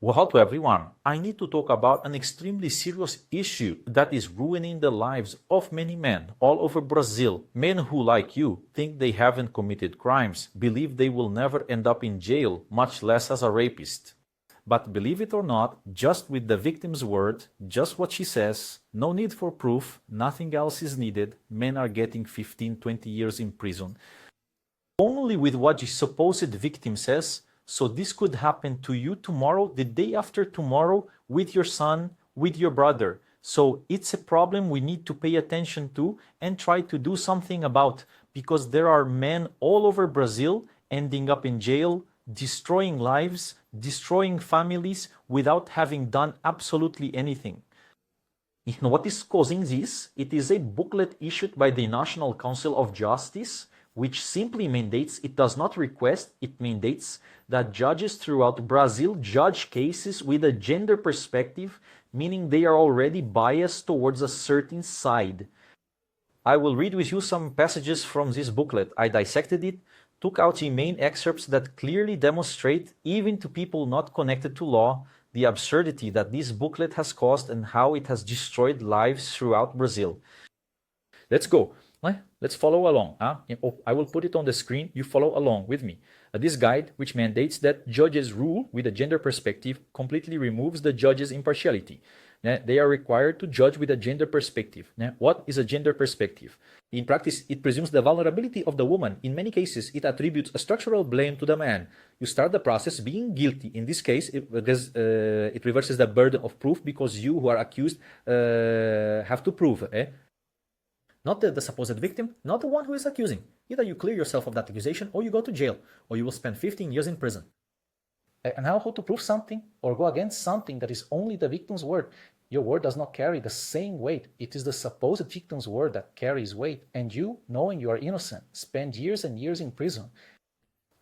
Well, to everyone, I need to talk about an extremely serious issue that is ruining the lives of many men all over Brazil. Men who, like you, think they haven't committed crimes, believe they will never end up in jail, much less as a rapist. But believe it or not, just with the victim's word, just what she says, no need for proof, nothing else is needed, men are getting 15, 20 years in prison. Only with what the supposed victim says. So this could happen to you tomorrow, the day after tomorrow, with your son, with your brother. So it's a problem we need to pay attention to and try to do something about, because there are men all over Brazil ending up in jail, destroying lives, destroying families without having done absolutely anything. And what is causing this? It is a booklet issued by the National Council of Justice, which simply mandates, it does not request, it mandates that judges throughout Brazil judge cases with a gender perspective, meaning they are already biased towards a certain side. I will read with you some passages from this booklet. I dissected it, took out the main excerpts that clearly demonstrate, even to people not connected to law, the absurdity that this booklet has caused and how it has destroyed lives throughout Brazil. Let's go. Let's follow along. I will put it on the screen. You follow along with me. This guide, which mandates that judges rule with a gender perspective, completely removes the judge's impartiality. They are required to judge with a gender perspective. What is a gender perspective? In practice, it presumes the vulnerability of the woman. In many cases, it attributes a structural blame to the man. You start the process being guilty. In this case, it reverses the burden of proof, because you who are accused have to prove. Not the supposed victim, not the one who is accusing. Either you clear yourself of that accusation, or you go to jail, or you will spend 15 years in prison. And now how to prove something or go against something that is only the victim's word? Your word does not carry the same weight. It is the supposed victim's word that carries weight, and you, knowing you are innocent, spend years and years in prison.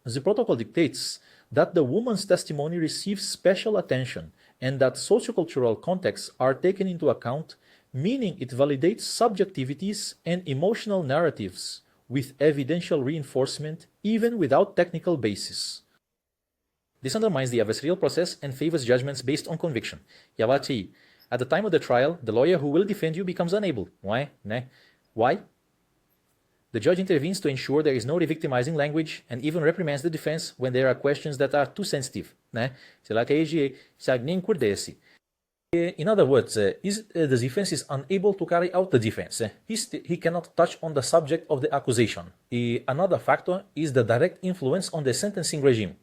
The protocol dictates that the woman's testimony receives special attention and that sociocultural contexts are taken into account, meaning it validates subjectivities and emotional narratives with evidential reinforcement, even without technical basis. This undermines the adversarial process and favors judgments based on conviction. At the time of the trial, the lawyer who will defend you becomes unable. Why? Why? The judge intervenes to ensure there is no revictimizing language and even reprimands the defense when there are questions that are too sensitive. In other words, the defense is unable to carry out the defense. He cannot touch on the subject of the accusation. Another factor is the direct influence on the sentencing regime.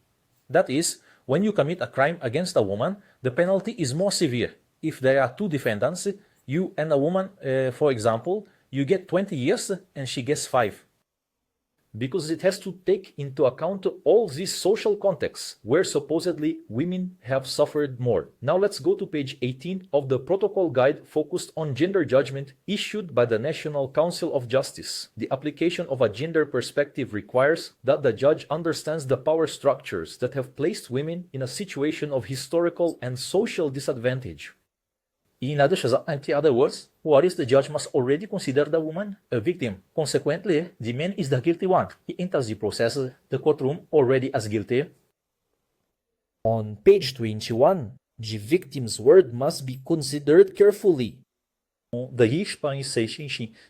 That is, when you commit a crime against a woman, the penalty is more severe. If there are two defendants, you and a woman, for example, you get 20 years and she gets 5. Because it has to take into account all these social contexts where supposedly women have suffered more. Now let's go to page 18 of the protocol guide focused on gender judgment issued by the National Council of Justice. The application of a gender perspective requires that the judge understands the power structures that have placed women in a situation of historical and social disadvantage. In other words, what is the judge must already consider the woman a victim. Consequently, the man is the guilty one. He enters the process, the courtroom, already as guilty. On page 21, the victim's word must be considered carefully. The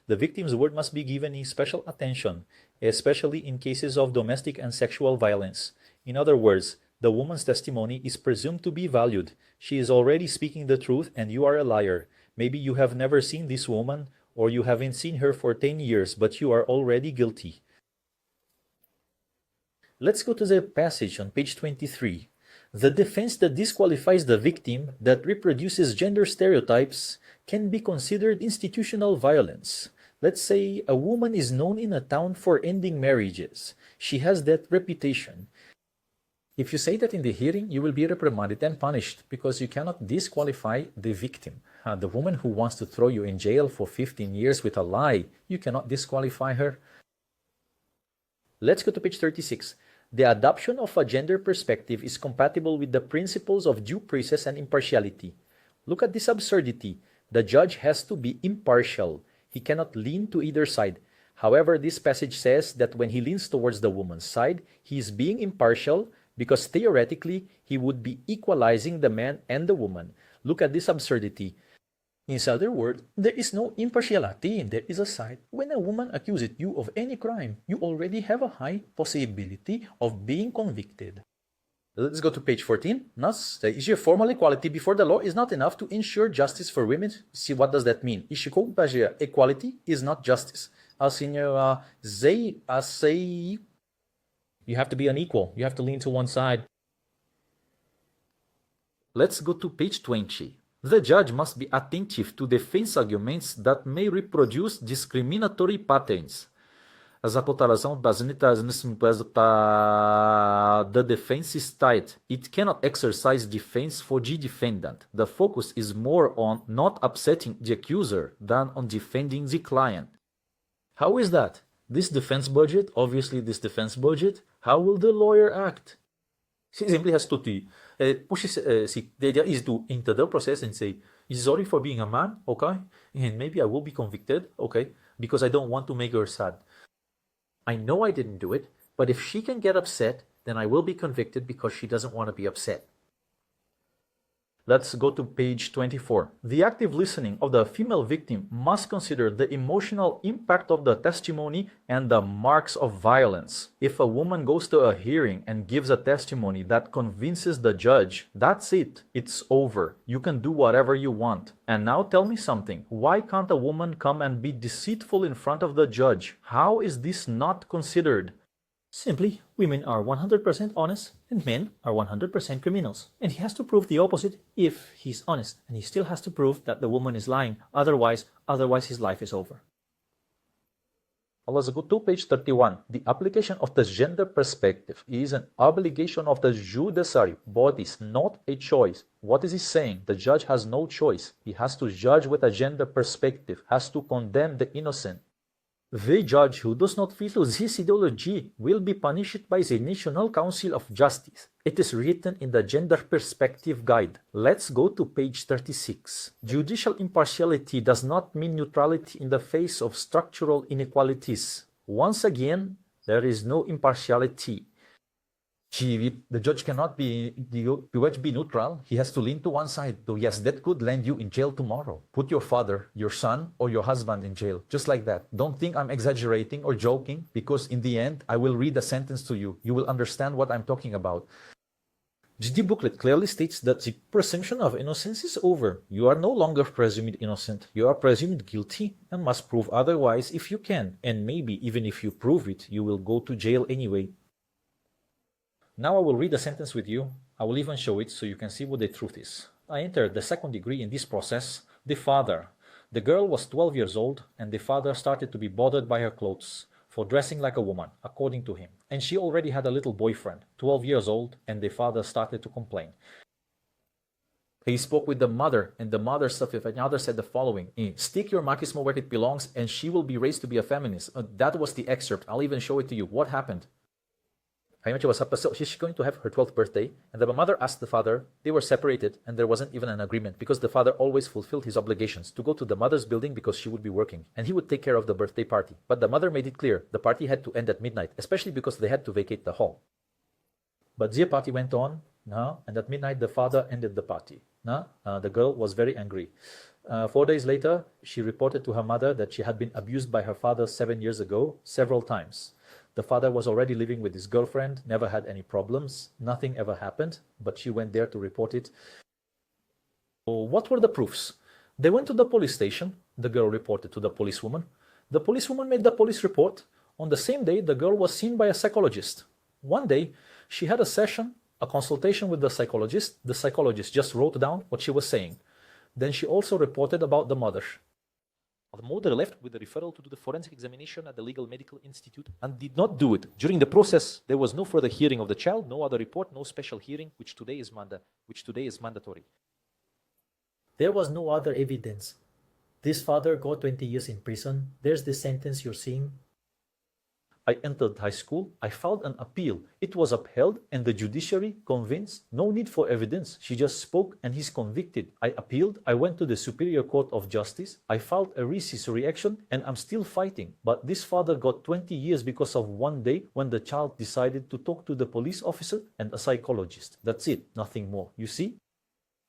victim's word must be given in special attention, especially in cases of domestic and sexual violence. In other words, the woman's testimony is presumed to be valued. She is already speaking the truth and you are a liar. Maybe you have never seen this woman, or you haven't seen her for 10 years, but you are already guilty. Let's go to the passage on page 23. The defense that disqualifies the victim, that reproduces gender stereotypes, can be considered institutional violence. Let's say a woman is known in a town for ending marriages. She has that reputation. If you say that in the hearing, you will be reprimanded and punished because you cannot disqualify the victim. The woman who wants to throw you in jail for 15 years with a lie, you cannot disqualify her. Let's go to page 36. The adoption of a gender perspective is compatible with the principles of due process and impartiality. Look at this absurdity. The judge has to be impartial. He cannot lean to either side. However, this passage says that when he leans towards the woman's side, he is being impartial because theoretically he would be equalizing the man and the woman. Look at this absurdity. In other words, there is no impartiality. There is a side. When a woman accuses you of any crime, you already have a high possibility of being convicted. Let's go to page 14. Thus, the issue of formal equality before the law is not enough to ensure justice for women. See, what does that mean? Equality is not justice. You have to be unequal. You have to lean to one side. Let's go to page 20. The judge must be attentive to defense arguments that may reproduce discriminatory patterns. The defense is tight. It cannot exercise defense for the defendant. The focus is more on not upsetting the accuser than on defending the client. How is that? This defense budget, how will the lawyer act? She simply has to the idea is to enter the process and say, sorry for being a man, okay? And maybe I will be convicted, okay? Because I don't want to make her sad. I know I didn't do it, but if she can get upset, then I will be convicted because she doesn't want to be upset. Let's go to page 24. The active listening of the female victim must consider the emotional impact of the testimony and the marks of violence. If a woman goes to a hearing and gives a testimony that convinces the judge, that's it. It's over. You can do whatever you want. And now tell me something. Why can't a woman come and be deceitful in front of the judge? How is this not considered? Simply, women are 100% honest and men are 100% criminals. And he has to prove the opposite if he's honest. And he still has to prove that the woman is lying. Otherwise his life is over. Let's go to page 31. The application of the gender perspective is an obligation of the judiciary bodies, not a choice. What is he saying? The judge has no choice. He has to judge with a gender perspective, has to condemn the innocent. The judge who does not follow this ideology will be punished by the National Council of Justice. It is written in the Gender Perspective Guide. Let's go to page 36. Judicial impartiality does not mean neutrality in the face of structural inequalities. Once again, there is no impartiality. The judge cannot be neutral. He has to lean to one side. So yes, that could land you in jail tomorrow. Put your father, your son, or your husband in jail. Just like that. Don't think I'm exaggerating or joking, because in the end, I will read a sentence to you. You will understand what I'm talking about. The booklet clearly states that the presumption of innocence is over. You are no longer presumed innocent. You are presumed guilty and must prove otherwise if you can. And maybe even if you prove it, you will go to jail anyway. Now I will read the sentence with you. I will even show it so you can see what the truth is. I entered the second degree in this process. The father. The girl was 12 years old and the father started to be bothered by her clothes for dressing like a woman, according to him. And she already had a little boyfriend, 12 years old, and the father started to complain. He spoke with the mother, and the mother said the following: stick your machismo where it belongs and she will be raised to be a feminist. That was the excerpt. I'll even show it to you. What happened? She's going to have her 12th birthday, and the mother asked the father. They were separated, and there wasn't even an agreement because the father always fulfilled his obligations to go to the mother's building because she would be working, and he would take care of the birthday party. But the mother made it clear the party had to end at midnight, especially because they had to vacate the hall. But the party went on, and at midnight the father ended the party. The girl was very angry. 4 days later, she reported to her mother that she had been abused by her father 7 years ago, several times. The father was already living with his girlfriend, never had any problems, nothing ever happened, but she went there to report it. So what were the proofs? They went to the police station. The girl reported to the policewoman. The policewoman made the police report. On the same day, the girl was seen by a psychologist. One day, she had a consultation with the psychologist. The psychologist just wrote down what she was saying. Then she also reported about the mother. The mother left with a referral to do the forensic examination at the Legal Medical Institute and did not do it. During the process, there was no further hearing of the child, no other report, no special hearing, which today is mandatory. There was no other evidence. This father got 20 years in prison. There's the sentence you're seeing. I entered high school. I filed an appeal. It was upheld, and the judiciary convinced no need for evidence. She just spoke, and he's convicted. I appealed. I went to the Superior Court of Justice. I filed a rescissory action, and I'm still fighting. But this father got 20 years because of one day when the child decided to talk to the police officer and a psychologist. That's it. Nothing more. You see?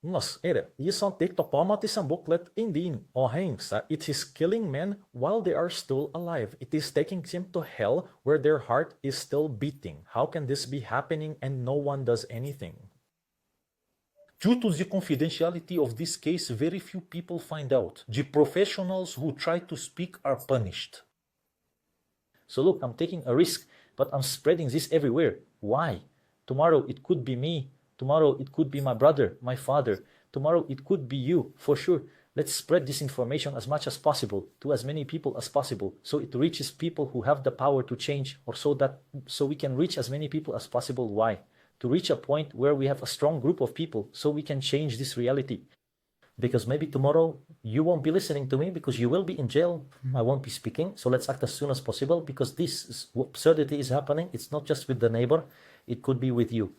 Mas, isang TikTok isang booklet indin o sa it is killing men while they are still alive. It is taking them to hell where their heart is still beating. How can this be happening and no one does anything? Due to the confidentiality of this case, very few people find out. The professionals who try to speak are punished. So look, I'm taking a risk, but I'm spreading this everywhere. Why? Tomorrow it could be me. Tomorrow it could be my brother, my father. Tomorrow it could be you, for sure. Let's spread this information as much as possible to as many people as possible, so it reaches people who have the power to change, or so we can reach as many people as possible. Why? To reach a point where we have a strong group of people, so we can change this reality. Because maybe tomorrow you won't be listening to me because you will be in jail. I won't be speaking. So let's act as soon as possible, because this absurdity is happening. It's not just with the neighbor. It could be with you.